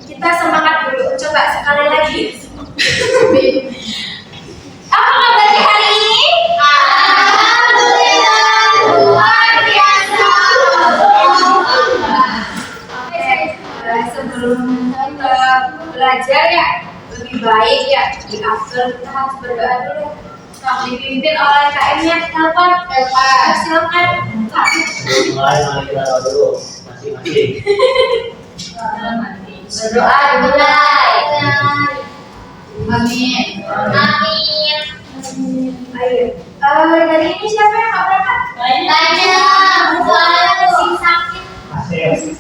Kita semangat dulu. Coba sekali lagi. Apa kabarnya hari ini? Alhamdulillah luar biasa. Sebelum kita belajar ya, lebih baik ya di akhir kita harus berdoa dulu. Dipimpin oleh KM-nya, telepon. Silakan. Mari kita doa dulu masing-masing. Berdoa dimulai. Amin. Amin. Ayo. Dari ini siapa yang nggak berangkat? Banyak. Buat masih sakit. Masih.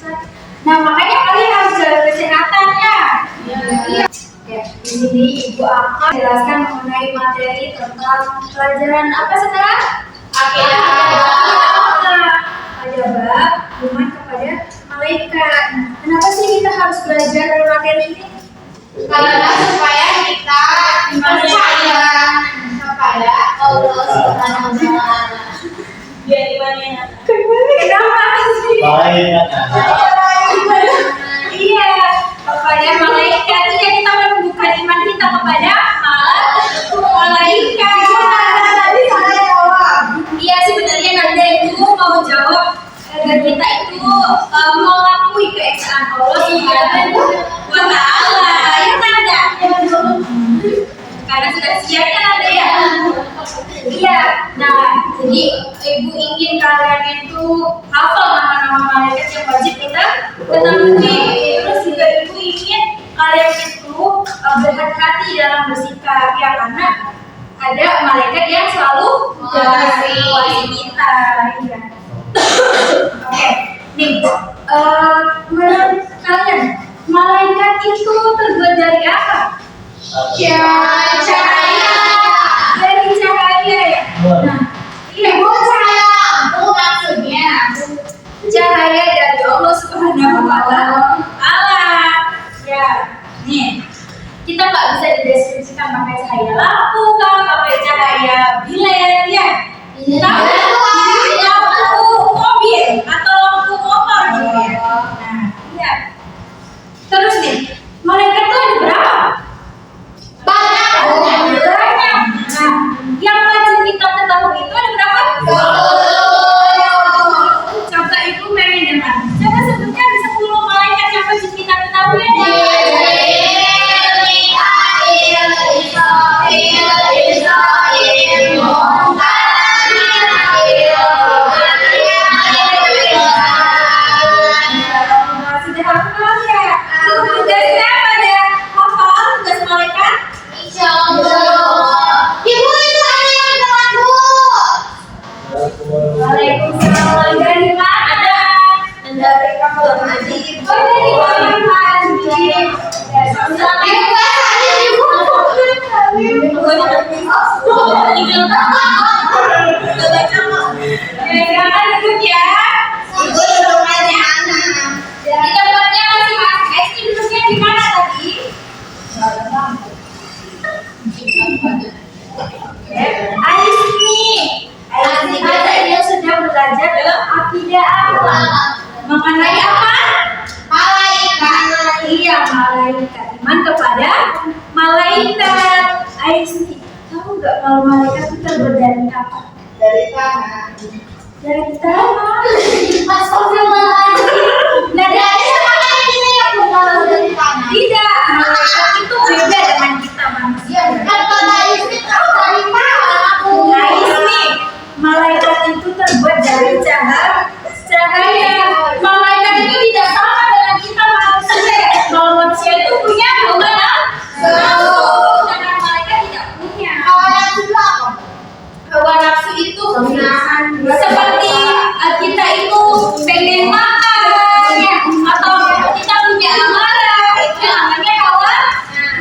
Nah makanya kalian harus jaga kesehatan ya. Iya. Ya, ini Ibu akan jelaskan mengenai materi tentang pelajaran apa sekarang? Akidah. Pada bab iman kepada malaikat. Nah, kenapa sih kita harus belajar dari materi ini? Karena supaya kita percaya kepada Allah Subhanahu wa Ta'ala. Biar imannya. Kenapa sih? Iya, kepada malaikat. Iya, kita menumbuhkan iman kita kepada malaikat. Iya, sebenarnya Nanda itu mau jawab agar kita itu mengakui keesaan Allah Subhanahu wa Ta'ala. Ya Nanda? Karena sudah siap kan Nanda ya? Iya. Nah, jadi Ibu ingin kalian itu hafal nama-nama malaikat yang wajib kita ketahui. Terus juga Ibu ingin kalian itu berhati-hati dalam bersikap ya, karena ada malaikat yang selalu mengawasi kita. Ya. Oke, nih menurut kalian malaikat itu terbuat dari apa? Cahaya. Dari cahaya ya. Nah, iya Ibu saya lampu maksudnya. cahaya dari Allah Subhanahu wa Ta'ala. Ya, nih kita nggak bisa dideskripsikan pakai cahaya lampu, kan pakai cahaya bilet ya. Tapi lampu mobil atau lampu motor gitu ya. Nah, iya. Terus nih, malaikat tuh ada berapa? Banyak. Nah, yang wajib kita ketahui itu ada berapa? Coba Ibu main dengan. Coba sebutkan 10 malaikat yang wajib kita ketahui. Sudah hafal ya? Tugasnya pada hafal tugas malaikat. Ibu itu ada yang telat, Bu. Waalaikumsalam. Dari mana? Dari kamar mandi. Oh, dari kamar mandi. Ya, sama-sama. Ibu bahasanya Ibu. Silakan duduk ya. Ibu rumahnya anak. Di tempatnya masing-masing. Ini duduknya di mana tadi? Aisni dia sudah belajar dalam akidah apa? Mengenai apa? Malaikat. Iya, malaikat. Iman kepada malaikat. Aisni, tahu nggak kalau malaikat itu terbuat dari apa? Dari tangan. Dari tanah. Astagfirullahaladzim. Nah, Dari semangat ini yang bukan dari tangan. tidak, malaikat itu beda dengan kita manusia. Kan kata istri tahu dari tangan aku. Aisni, malaikat itu terbuat dari cahaya. Malaikat itu tidak sama dengan kita manusia. Kalau manusia itu punya hawa nafsu, sedangkan malaikat tidak punya. Kalau yang itu apa? Hawa nafsu itu seperti kita itu pengen makan ya, atau kita punya amarah, itu namanya hawa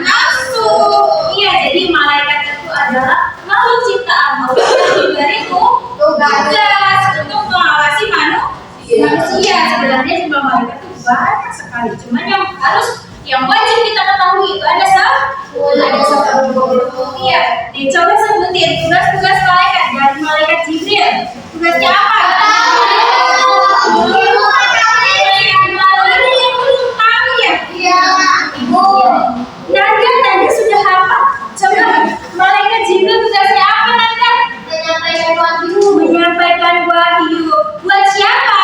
nafsu. Iya, jadi malaikat itu adalah makhluk ciptaan Allah yang diberiku tugas untuk mengawasi manusia. Sebenarnya jumlah malaikat itu banyak sekali, cuman yang harus yang wajib kita ketahui itu ada 10. Iya, nih coba sebutin tugas-tugas malaikat dari malaikat Jibril. Tugasnya apa? Nanda sudah hafal. Coba malaikat Jibril tugasnya apa, Nanda? Menyampaikan wahyu. Buat siapa?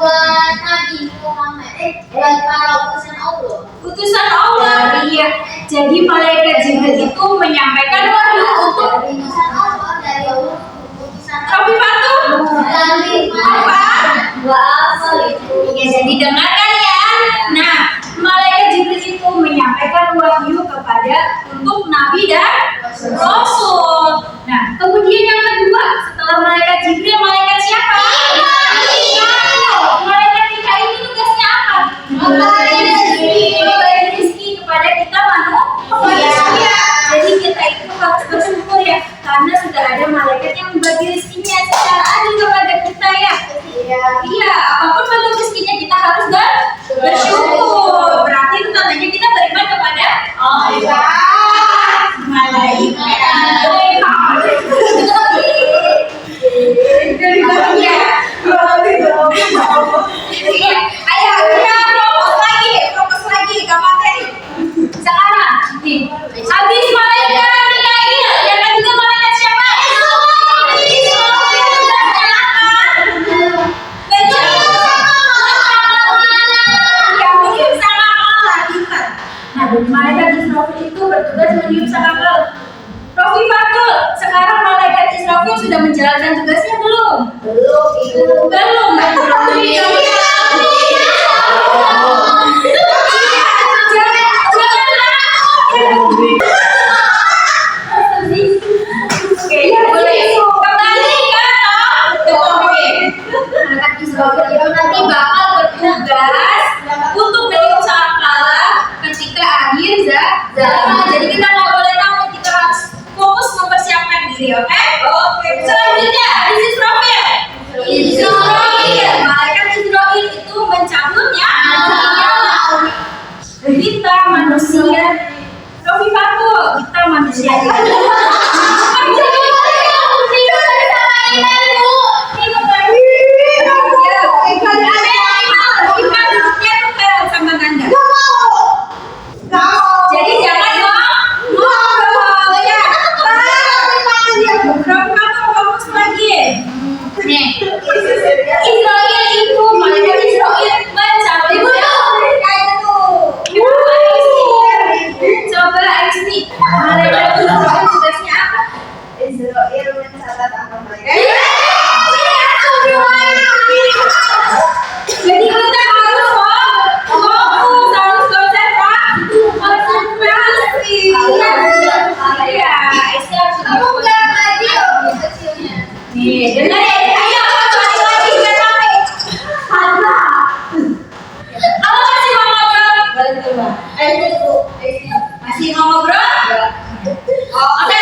Buat Nabi Muhammad. Buat para utusan Allah. Utusan Allah. Iya. Jadi malaikat Jibril itu menyampaikan wahyu untuk Utusan Allah dari Allah. Utusan Tapi Fatu. dari Apa? apa itu? Ya, jadi dengarkan ya. Nah, malaikat Jibril itu menyampaikan wahyu kepada untuk nabi dan rasul. Nah, kemudian yang kedua, setelah malaikat Jibril, malaikat siapa? Malaikat Mikail itu tugasnya apa? Memberi rezeki kepada kita manusia. Jadi kita itu harus bersyukur ya, karena sudah ada malaikat yang membagi rezekinya secara adil kepada kita ya. Iya, apapun bentuk rezekinya kita harus bersyukur. Berarti itu tandanya kita beriman kepada Allah. Malaikat. Ayo, fokus lagi ke materi. Sekarang, nih, habis malaikat Mikail, yang ketiga malaikat siapa? Malaikat Israfil itu bertugas meniup sangkakala. Rofi Fatul, sekarang malaikat Israfil sudah menjalankan tugasnya belum? Belum. Oke, ya boleh. Kembali ke topik. Malaikat Israfil itu nanti bakal bertugas untuk meniup sangkakala ketika akhir zaman. Jadi kita nggak boleh takut, kita harus fokus mempersiapkan diri, oke? Selanjutnya, Israfil. Malaikat Israfil itu mencabutnya kita manusia. Rofi Fatul, kita manusia. Jadi jangan ngobrol ya. Fokus lagi. Nih, Israel itu malaikat Israel mencabut Coba Aisti, malaikat Israel tugasnya apa? Israel mencatat amal mereka. Jadi kita harus fokus, harus konsentrasi. Iya, Aisti harus nih, dengar ya. Ayo, lagi biar rame. Kamu masih mau ngobrol? Masih mau ngobrol? Oke,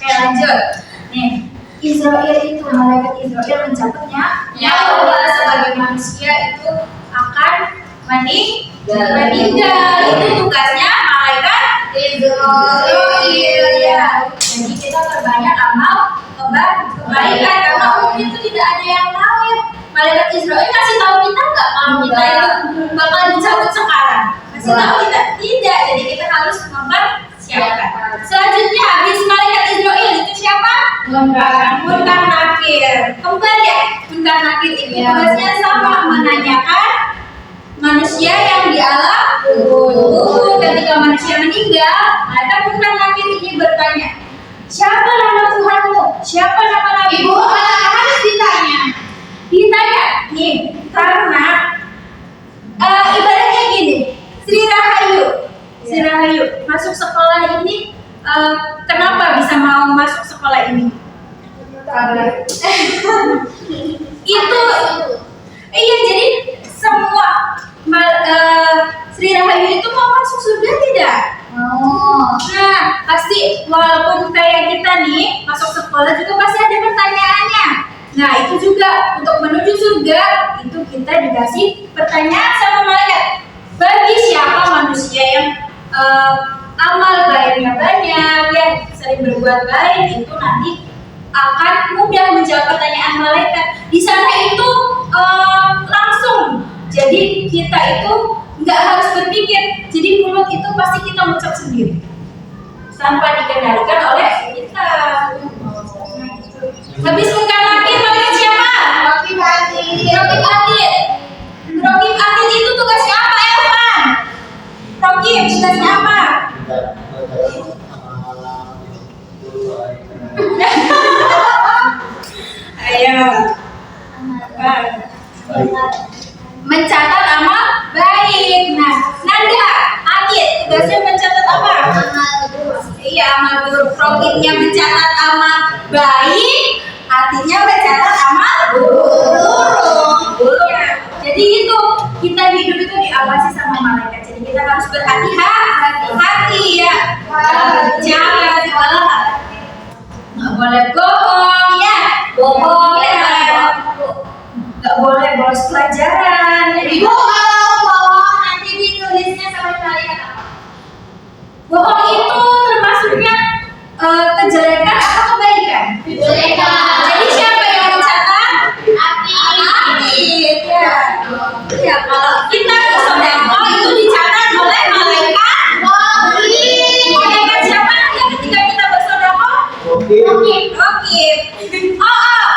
lanjut. Nih, Israel itu malaikat Israel mencabutnya nyawa sebagai manusia itu akan meninggal. Itu tugasnya malaikat Israel ya. Jadi kita perbanyak amal kebaikan karena mungkin itu tidak ada yang tahu ya. Malaikat Israel kasih tahu kita nggak kalau kita itu bakal dicabut sekarang? Kasih tahu kita? Tidak. Jadi kita harus mempersiapkan. Selanjutnya habis malaikat Israel itu siapa? Munkar Nakir. Kembar ya. Munkar Nakir itu tugasnya sama, menanyakan manusia yang di alam kubur. Ketika manusia meninggal, maka Munkar Nakir ini bertanya, siapa nama Tuhanmu? Siapa nama Nabimu? Harus ditanya. Nih, karena ibaratnya gini, Sri Rahayu masuk sekolah ini, kenapa bisa mau masuk sekolah ini? Itu iya, jadi semua Sri Rahayu itu mau masuk surga tidak? Nah, pasti walaupun kayak kita nih masuk sekolah juga pasti ada pertanyaannya. Nah, itu juga untuk menuju surga itu kita dikasih pertanyaan sama malaikat. Bagi siapa manusia yang amal baiknya banyak, yang sering berbuat baik, itu nanti akan mudah menjawab pertanyaan malaikat. Di sana itu langsung. Jadi kita itu nggak harus berpikir. Jadi mulut itu pasti kita ucap sendiri, tanpa dikendalikan oleh kita. Habis bukan lagi malaikat siapa? Rokib Atid. Rokib Atid. Rokib Atid itu tugasnya apa, Elvan? Rokib tugasnya apa? Ayo. Mencatat amal baik. Nah, Nanda, Atid tugasnya mencatat apa? Iya, amal buruk. Rokibnya mencatat amal baik, Atidnya mencatat amal buruk. Ya. Jadi itu kita hidup itu diawasi sama malaikat. Jadi kita harus berhati-hati ya. Jangan segala hal. Nggak boleh bohong ya. Bohong ya. Nggak boleh bolos pelajaran. Ibu kalau bohong nanti ditulisnya sama malaikat apa? Bohong itu termasuknya kejelekan atau kebaikan? Kejelekan. Jadi siapa yang mencatat? Atid. Ya. Ya, kalau kita sedekah itu dicatat oleh malaikat. Malaikat siapa nanti ketika kita bersedekah? Rokib.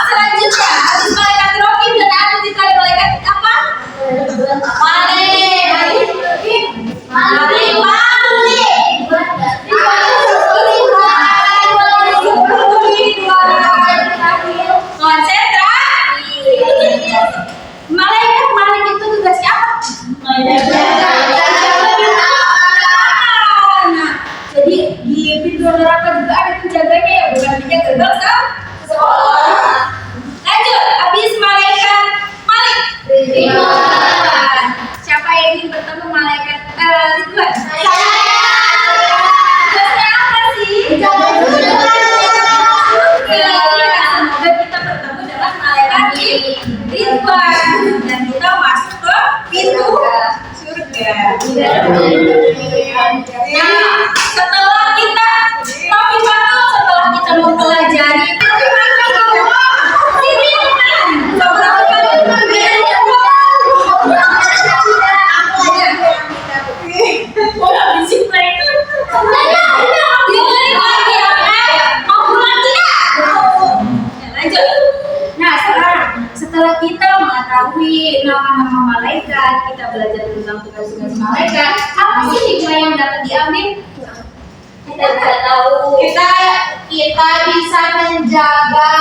Selanjutnya habis malaikat Rokib dan Atid dikali malaikat apa? Konsentrasi. Malaikat itu tugasnya apa? Nah, jadi di pintu neraka juga ada penjaganya ya, bukan penjaga gerbang sekolah. Lanjut, habis malaikat Malik. Ridwan. Siapa yang ingin bertemu malaikat Ridwan? Tugasnya apa sih? Semoga kita bertemu dengan malaikat Ridwan dan kita masuk ke pintu surga. Nah, setelah kita setelah kita mempelajari setelah kita mengetahui nama-nama malaikat, kita belajar tentang tugas-tugas malaikat, apa sih hikmah yang dapat diambil? Kita bisa tahu. Kita bisa menjaga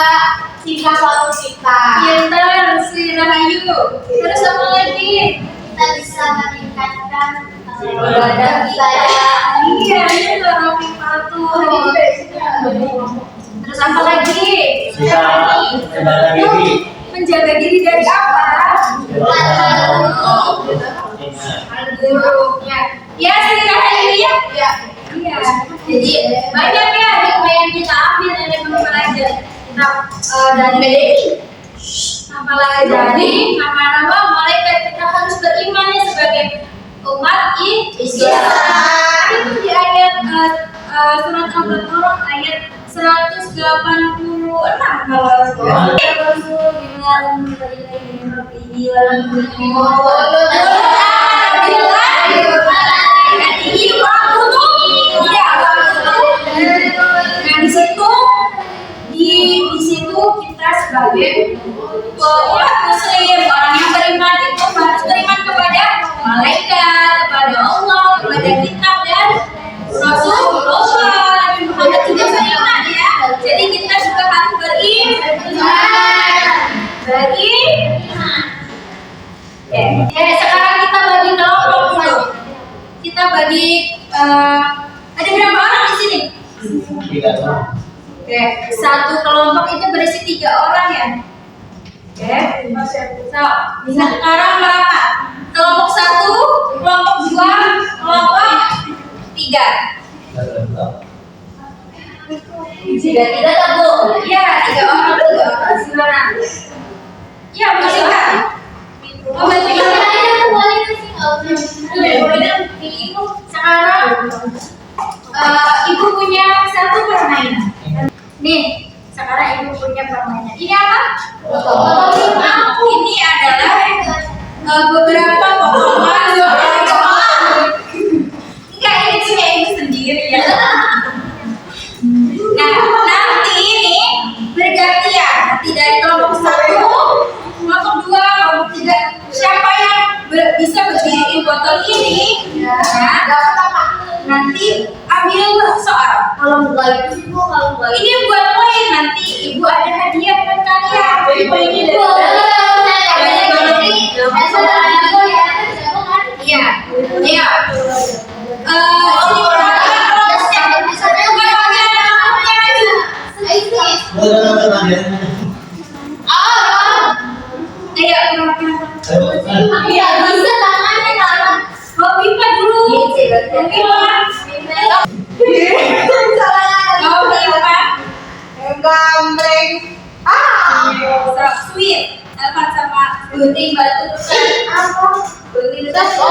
sifat suatu kita. Pintar, Sri Rahayu. Terus apa lagi? Kita bisa meningkatkan Ibadah kita. Iya, itu Rofi Fatu. Terus apa lagi? Bisa menjaga diri. Menjaga diri dari apa? Buruknya. Ya, Sri Rahayu ya. Iya. Jadi banyak ya hikmah yang kita ambil dari mempelajari kita dari mempelajari nama-nama malaikat. Kita harus beriman ya sebagai umat Islam. Itu di ayat surat Al-Baqarah ayat 186 di situ kita sebagai umat muslim, orang yang beriman itu harus beriman kepada malaikat, kepada Allah, kepada kitab dan Rasulullah Nabi Muhammad juga beriman ya. Jadi kita juga harus beriman. Oke, sekarang kita bagi kelompok dulu. Kita bagi ada berapa orang di sini? 3 orang. Oke, satu kelompok itu berisi 3 orang ya. Oke, so, sekarang berapa? Kelompok 1, kelompok 2, kelompok 3. Sudah tidak tahu. Iya, 3 orang juga. Gimana? Iya, masih kan? Oh, masih kan? Sekarang ibu punya satu permainan. Nih, sekarang ibu punya permainan. Ini apa? Ini adalah beberapa potongan enggak, ini punya ibu sendiri ya. Nah, nanti ini bergantian. Nanti dari kelompok 1, kelompok 2, kelompok 3. Siapa yang bisa berdiriin botol ini? Ya. Nanti ambil soal. Ini buat poin, nanti ibu ada hadiah buat kalian. Poin ini iya, iya. Sweet, apa sama gunting batu gunting maju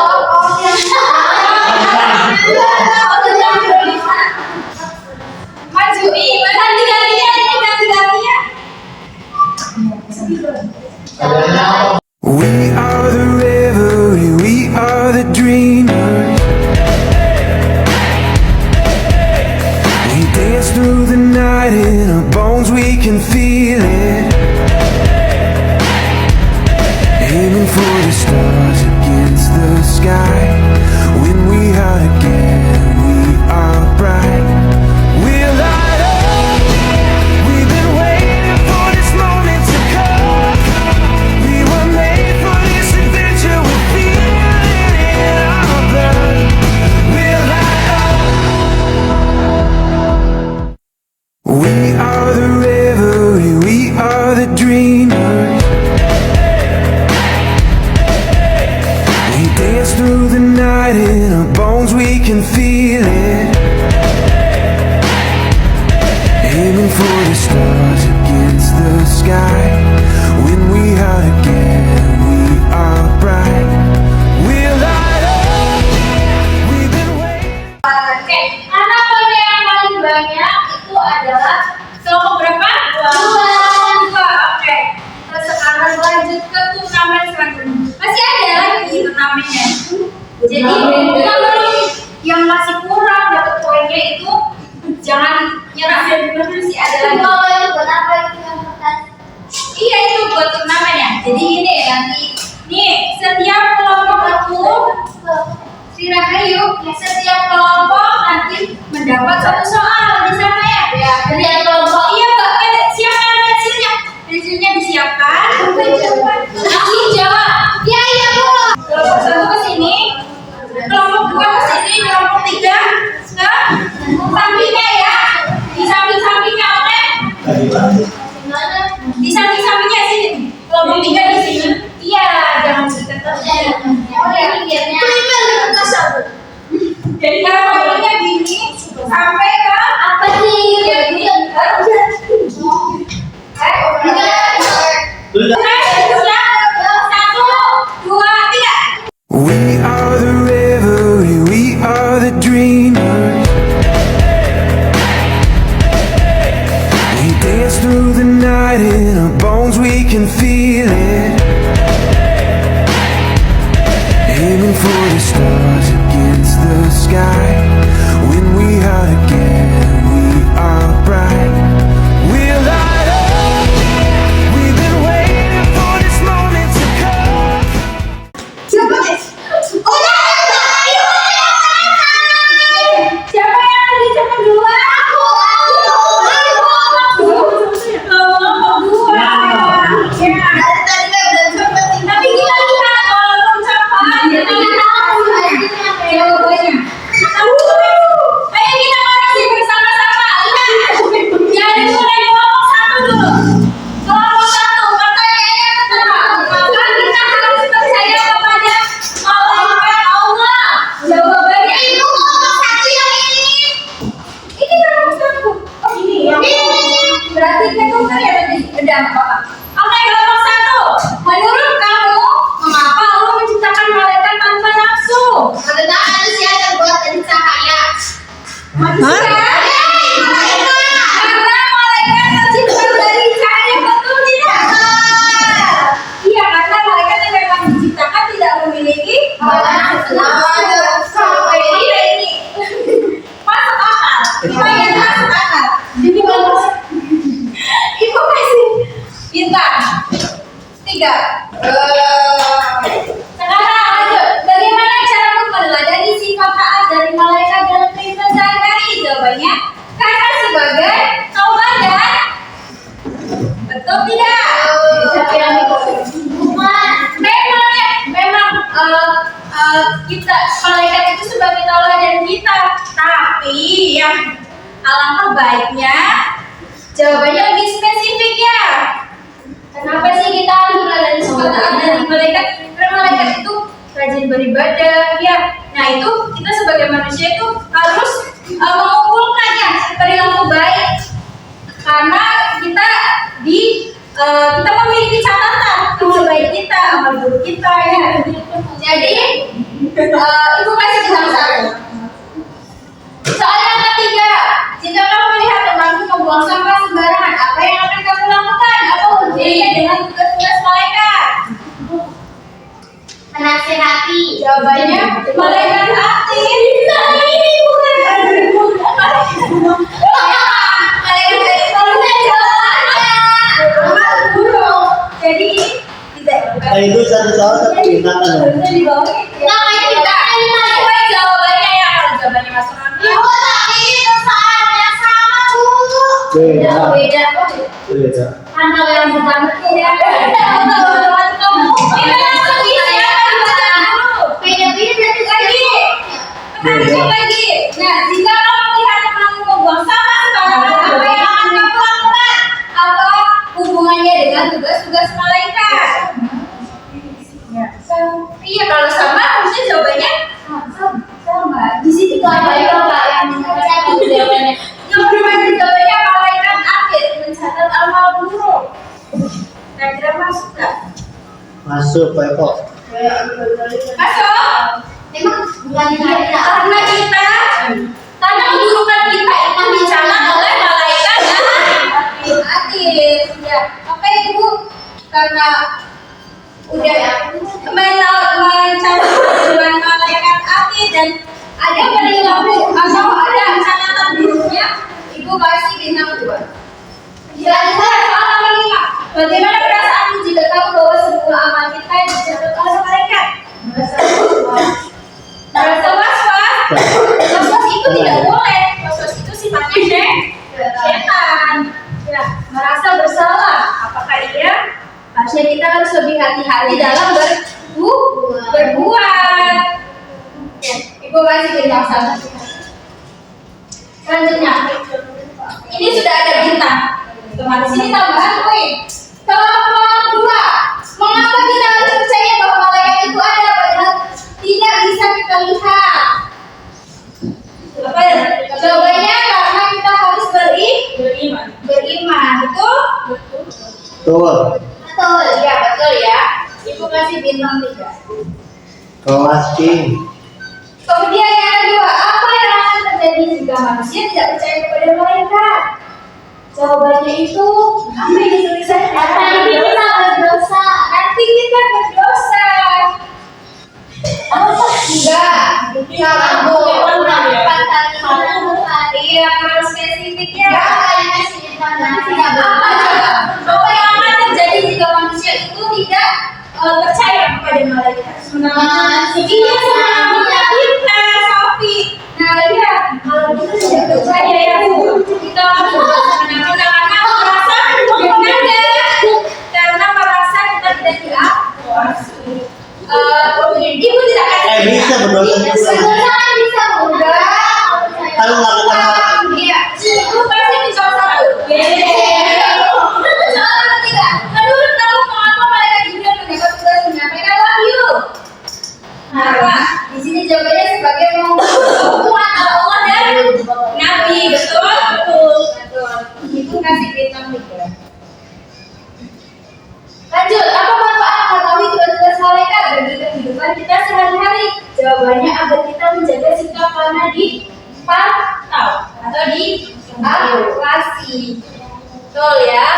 ganti gantian. We are the revelry, we are the dreamers. We dance through the night in our bones, we can feel it. Aiming for the stars against the sky. When we are together, we are bright. We'll light up. We've been waiting for this moment to come. We were made for this adventure. We feel it in our blood. We'll light up. We are the revelry, we are the dreamers. We dance through the night in our bones, we can feel it. Aiming for the stars against the sky. When we are together, we are bright. We'll light up. We've been waiting. Oke, anak poin yang paling banyak itu adalah kelompok berapa? 2. Oke. Terus sekarang lanjut ke turnamen selanjutnya. Masih ada lagi turnamennya. Jadi yang masih kurang dapat poinnya itu jangan nyerah. Masih ada lagi. Iya, itu buat turnamen ya. Jadi ini nanti nih setiap kelompok itu setiap kelompok nanti mendapat satu soal di sana ya. Setiap kelompok. Iya Mbak, siapkan pensilnya. Pensilnya disiapkan. Langsung jawab. Iya Bu. Kelompok 1 ke sini, kelompok 2 ke sini, kelompok 3 ke sampingnya ya. Di samping-sampingnya, oke? Di samping-sampingnya sini. Kelompok 3 di sini. Iya, jangan dekat. Jadi kalau modelnya gini sampai ke apa sih? We are the revelry, we are the dreamers. We dance through the night in our bones, we can feel it. Aiming for the stars against the sky. When we are together, we are bright. We'll light up. We've been waiting for this moment to come. Siapa yang lagi cepat duluan? Tapi kita lihat kalau cepat jawabannya. Ayo kita koreksi bersama-sama. Lihat. Jadi mulai kelompok 1 dulu. Kelompok 1 pertanyaannya pertama. Maka kita harus percaya kepada malaikat Allah. Jawabannya itu kelompok 1 yang ini. Ini kelompok 1. Oh ini ya. Berarti ketukar ya tadi. Udah nggak apa-apa. Oke, kelompok 1. Menurut kamu, mengapa Allah menciptakan malaikat tanpa nama? Manusia. Karena malaikat tercipta dari cahaya, betul tidak? Iya, karena malaikat yang memang diciptakan tidak memiliki nafsu. Ini masuk akal. Lumayan masuk akal. Jadi bagus. Ibu kasih bintang 3. Sekarang lanjut. Bagaimana cara meneladani sifat taat dari malaikat dalam kehidupan sehari-hari? Jawabannya karena sebagai tauladan. Betul tidak? Memang kita malaikat itu sebagai tauladan kita, tapi yang alangkah baiknya jawabannya lebih spesifik ya. Kenapa sih kita harus meneladani sifat taat dari malaikat? Karena malaikat itu rajin beribadah ya. Nah itu kita sebagai manusia itu harus mengumpulkannya perilaku baik, karena kita kita memiliki catatan amal baik kita, amal buruk kita ya. Jadi ibu kasih bintang 1. Soal yang ketiga, jika kamu melihat temanmu membuang sampah sembarangan, apa yang akan kamu lakukan? Apa hubungannya dengan tugas-tugas malaikat? Menasehati. Jawabannya malaikat hati. Jadi Itu satu soal satu bintang kan? di bawah jawabannya ya, kalau jawabannya masuk akal. Ibu tapi itu soalnya sama Bu. Beda. Anak yang pertama ya. Kamu ini langsung disiapkan dulu. Beda-beda berarti Lanjut lagi. Nah, jika kamu melihat temanmu membuang sampah sembarangan, apa yang akan kamu lakukan? Apa hubungannya dengan tugas-tugas malaikat? Iya, kalau sama harusnya jawabannya sama. Di sini tuh ada yang mencatat jawabannya. Yang berbeda jawabannya malaikat akhir mencatat amal buruk. Kira-kira masuk nggak? Masuk Pak Eko. Masuk. memang bukan kita. Karena keburukan kita itu dicatat oleh malaikat dan adil. Ya, oke Ibu, karena udah mencatat keburukan malaikat adil dan ada perilaku atau ada catatan buruknya, Ibu kasih bintang 2. Bagaimana perasaanmu jika tahu bahwa semua amal kita dicatat oleh malaikat? Merasa was-was? Was-was itu tidak boleh. Was-was itu sifatnya setan. Ya, merasa bersalah. Apakah iya? Harusnya kita harus lebih hati-hati dalam berbuat. Ya, Ibu kasih bintang 1. Selanjutnya, ini sudah ada bintang. Teman sini tambahan poin. Kelompok 2. Mengapa kita harus percaya bahwa malaikat itu ada padahal tidak bisa kita lihat? Apa ya? Jawabannya karena kita harus beriman. Betul? Betul. Ya, betul ya. Ibu kasih bintang 3. Kelas King. Kemudian yang kedua, apa yang akan terjadi jika manusia tidak percaya kepada malaikat? Jawabannya itu apa yang dituliskan? Nanti kita berdosa. Nanti kita berdosa. Enggak. Salah Bu. Iya, kurang spesifiknya. Apa yang akan terjadi jika manusia itu tidak percaya kepada malaikat? Iya, sebenarnya kita, Sofi. Nah, iya, kalau kita tidak percaya ya Bu, kita harus karena merasa kita tidak diawasi. Ibu tidak akan Bisa berdosa juga. Bisa mudah. Kalau melakukan Iya, ibu pasti bisa 1. Soal ketiga, menurut kamu mengapa malaikat Jibril mendapat tugas menyampaikan wahyu? Apa? Di sini jawabannya sebagai penghubungan antara Allah dan Nabi, betul. Ibu kasih bintang 3. Lanjut, apa manfaat mengetahui tugas-tugas malaikat bagi kehidupan kita sehari-hari? Jawabannya agar kita menjaga sikap karena dipantau. diawasi. Betul ya.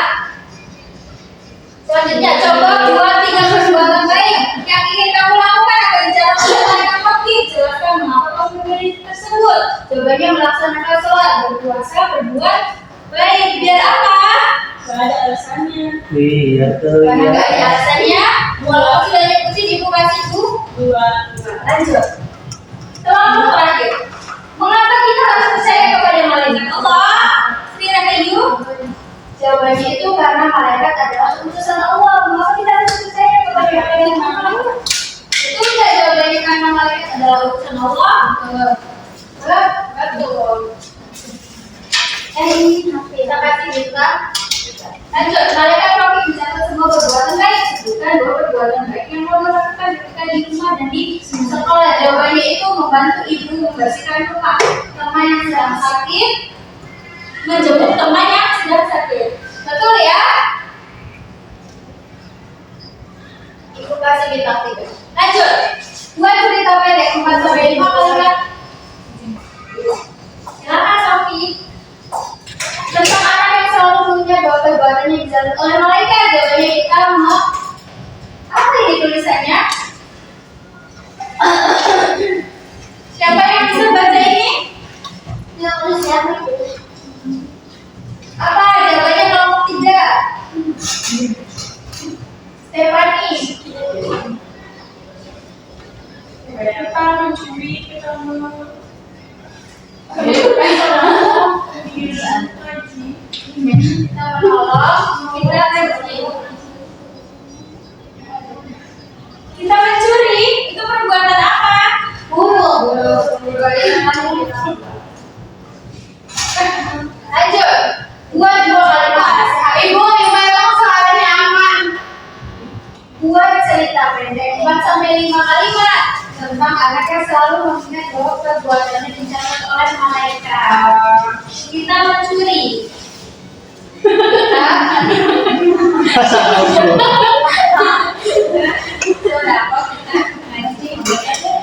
Selanjutnya coba buat 3 perbuatan baik yang ingin kamu lakukan agar dijalankan dengan lebih. Jelaskan mengapa kamu memilih tersebut. Jawabannya melaksanakan sholat, berpuasa, berbuat baik. Biar apa? Gak ada alasannya. Iya tuh. Karena Ya. gak ada alasannya. Walaupun sudah diikuti di buku itu. Lanjut. Kelompok terakhir. Mengapa kita harus percaya kepada malaikat Allah? Sri Rahayu. Jawabannya itu karena malaikat adalah utusan Allah. Mengapa kita harus percaya kepada malaikat? Itu tidak jawabannya karena malaikat adalah utusan Allah. Betul. Kita kasih juga. Lanjut, malaikat kami mencatat semua perbuatan baik. Sebutkan 2 perbuatan baik yang kamu lakukan ketika di rumah dan di sekolah. Jawabannya itu membantu ibu membersihkan rumah, teman yang sedang sakit, menjemput teman yang sedang sakit. Betul ya? Ibu kasih bintang 3. Lanjut, buat cerita pendek 4-5 kalimat. Silakan Sofi. Tentang anak yang selalu punya bahwa perbuatannya dijalankan oleh malaikat. Jawabannya kita mau apa ini tulisannya? Siapa yang bisa baca ini? Yang tulis siapa? Apa? Jawabannya kelompok 3. Stephanie. Kita mencuri, kita kita menolong, kita mencuri. Itu perbuatan apa? Lanjut. Buat 2 kalimat. Ibu, memang soalnya aman. Buat cerita pendek 4-5 kalimat tentang anak yang selalu mengingat bahwa perbuatannya dicatat oleh malaikat. Kita mencuri.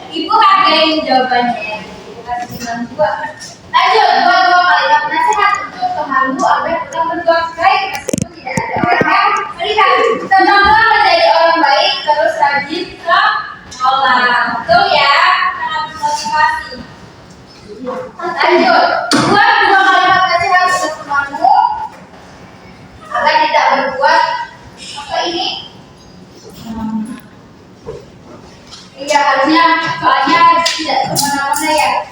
Ibu hargain jawabannya. Ibu kasih bintang 2. Lanjut, buat 2 kalimat nasihat untuk temanmu agar tetap berbuat baik meskipun tidak ada orang yang melihat. Teman-teman menjadi orang baik terus rajin ke sholat. Betul ya? Sangat motivasi. Lanjut, buat 2 kalimat nasihat untuk temanmu agar tidak berbuat apa ini? Iya, harusnya soalnya tidak kemana-mana ya.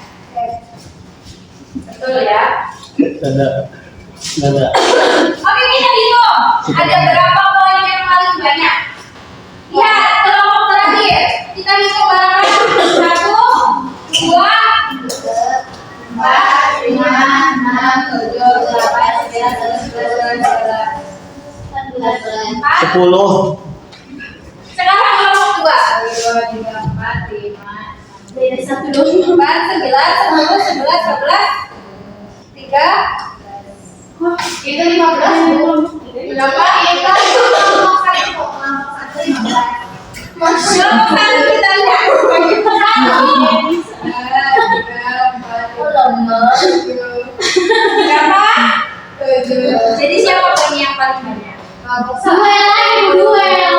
Betul ya. Ada. Oke, kita hitung. Ada berapa poin yang paling banyak? Lihat, kelompok terakhir. Kita hitung bareng-bareng. 1, 2, 4, 5, 6, 7, 8, 9, 10, 11, 10. Sekarang kelompok 2. 2, 3, 4, 5. Dari 1, 2, 4, 9, 10, 11, 12, 3. Itu 15. Berapa? Kita kelompok 1. Kelompok 1 kita lihat. 1, 2, 3, 4, 5, 6. Berapa? 7. Jadi siapa poin yang paling banyak? Semua yang lain duel.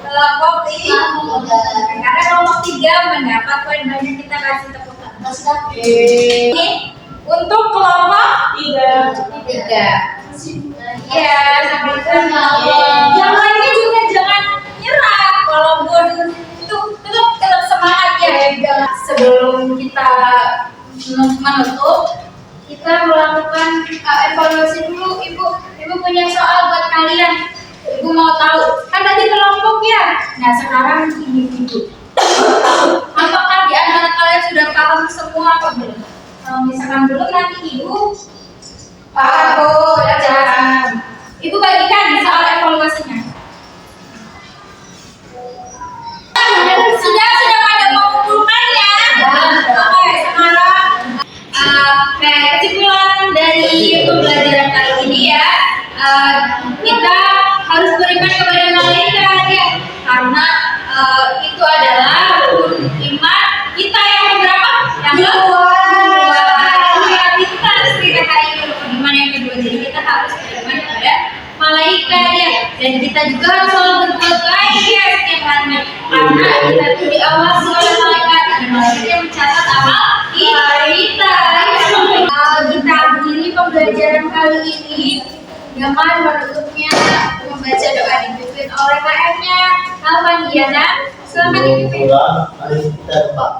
Kelompok 3. Karena kelompok 3 mendapat poin banyak, kita kasih tepuk tangan. Ini untuk kelompok 3. Ya, sampai sana. Yang lainnya juga jangan nyerah. Walaupun itu tetap semangat ya. Sebelum kita menutup, kita melakukan evaluasi dulu. Ibu punya soal buat kalian. Ibu mau tahu, kan tadi kelompok ya. Nah, sekarang individu. Apakah di antara kalian sudah paham semua apa belum? Kalau misalkan belum, nanti ibu paham. Udah jelas. Ibu bagikan soal evaluasinya. Sudah pada mengumpulkan ya. Oke, sekarang kesimpulan dari pembelajaran kali ini ya, kita harus beriman kepada malaikat ya, karena itu adalah rukun iman kita yang berapa? Yang kedua. Pintar sih. juga harus selalu berbuat baik ya setiap hari. Karena kita itu diawasi oleh malaikat. Ada malaikat yang mencatat amal kita. Kita akhiri pembelajaran kali ini dengan menutupnya membaca doa dipimpin oleh KM-nya Alfaniana. Selamat dipimpin. Mari kita Pak.